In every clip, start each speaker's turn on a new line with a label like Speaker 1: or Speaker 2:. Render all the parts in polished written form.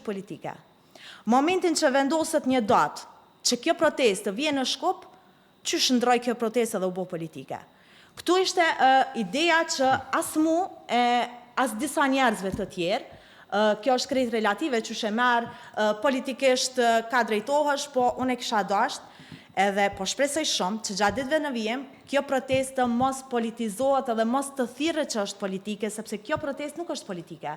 Speaker 1: politike. Momentin që vendoset një datë që kjo protestë vjen në Shkup, që shëndroj kjo protestë dhe u bo politike. Këtu ishte ideja që as mu as disa njerëzve të tjerë, kjo është krejt relative që shë merë politikisht ka drejtohësh, po unë e kisha dasht edhe po shpresoj shumë që gjatë ditëve në vijem, kjo protestë mos politizohet edhe mos të thirrë që është politike, sepse kjo protestë nuk është politike.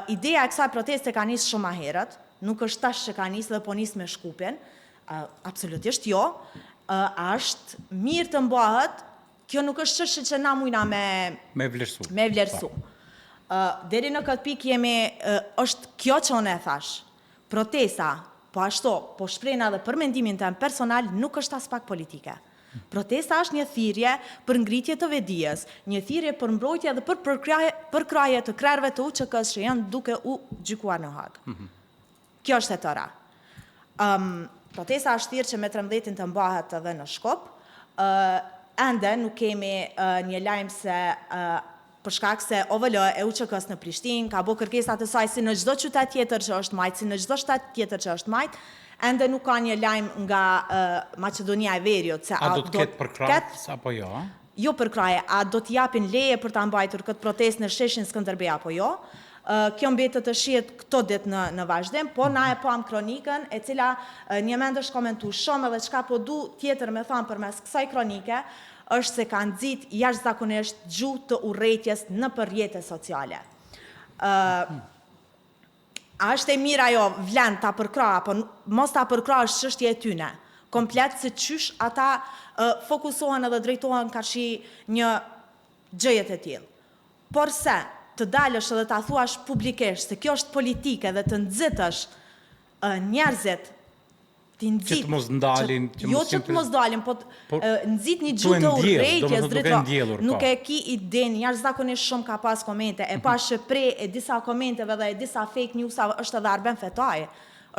Speaker 1: Ideja e kësaj proteste ka nisë shumë ma herët, nuk është tash që ka nisë dhe po nisë me Shkupin, absolutisht jo, është mirë të mbahet, kjo nuk është çështje që na mujna me vlerësu. Deri në këtë pikë është kjo që unë e thash, protesta, po ashtu, po shprehna edhe për mendimin tim personal, nuk është as pak politike. Protesta është një thirrje për ngritje të vedijes, një thirrje për mbrojtje dhe për përkraje të krerëve të UÇK-s që janë duke u gjykuar në Hag. Kjo është e tëra. Protesta është thirrje që me 13-in të mbahet edhe në Shkup. Ende nuk kemi një lajm se për shkak se OVL e UÇK-s në Prishtinë ka bërë kërkesa të saj si në çdo qytet tjetër që është majt, si në çdo shtet tjetër që është majt, ende nuk ka një lajm nga Maqedonia e Veriut se
Speaker 2: a do të ketë përkrahje apo jo?
Speaker 1: Jo përkrahje, a do të japin leje për ta mbajtur këtë protestë në sheshin Skënderbej apo jo? Kjo mbetet të shihet këto ditë në vazhdim, po na e pam kronikën e cila një mend është komentuar shumë edhe çka po du tjetër me thënë përmes kësaj kronike është se ka nxit jashtëzakonisht gjuhë të urrëties nëpër rrjetet sociale. A është e mirë ajo vlen ta përkrah apo mos ta përkrah është çështje e tyne. Komplet se çysh ata fokusohen edhe drejtohen karshi një gjëje të tillë. Por se të dalësh edhe ta thuash publikisht se kjo është politike dhe të nxitësh njerëzit
Speaker 2: që të mos ndalin,
Speaker 1: jo që të mos dalin, po nxit një gjuhë të urrëties, nuk e ki idenë, jashtëzakonisht shumë ka pas komente, e pas që prej e disa komenteve dhe e disa fake newsave është edhe Arben Fetaj,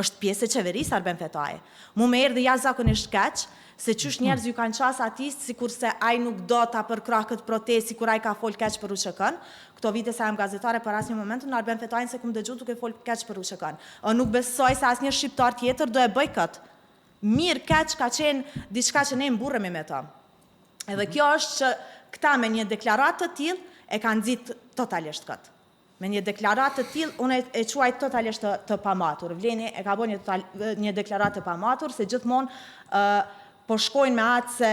Speaker 1: është pjesë e qeverisë Arben Fetaj. Mu me erdhi jashtëzakonisht keq, se qysh njerëz ju kanë qas atis, sikur se ai nuk do ta përkrah këtë protestë, sikur ai ka fol keq për UÇK-n. Këto vite se jam gazetare për asnjë moment në Arben Fetajin se kum dëgjuar duke fol keq për UÇK-n. Nuk besoj se asnjë shqiptar tjetër do e bëj këtë. Mirë keq ka qenë diçka që ne mburremi me të. Edhe kjo është që këta me një deklaratë të tillë e kanë nxit totalisht këtë. Me një deklaratë të tillë unë e quaj totalisht të pamatur. Vleni e ka bërë një deklaratë të pamatur se gjithmonë po shkojnë me atë se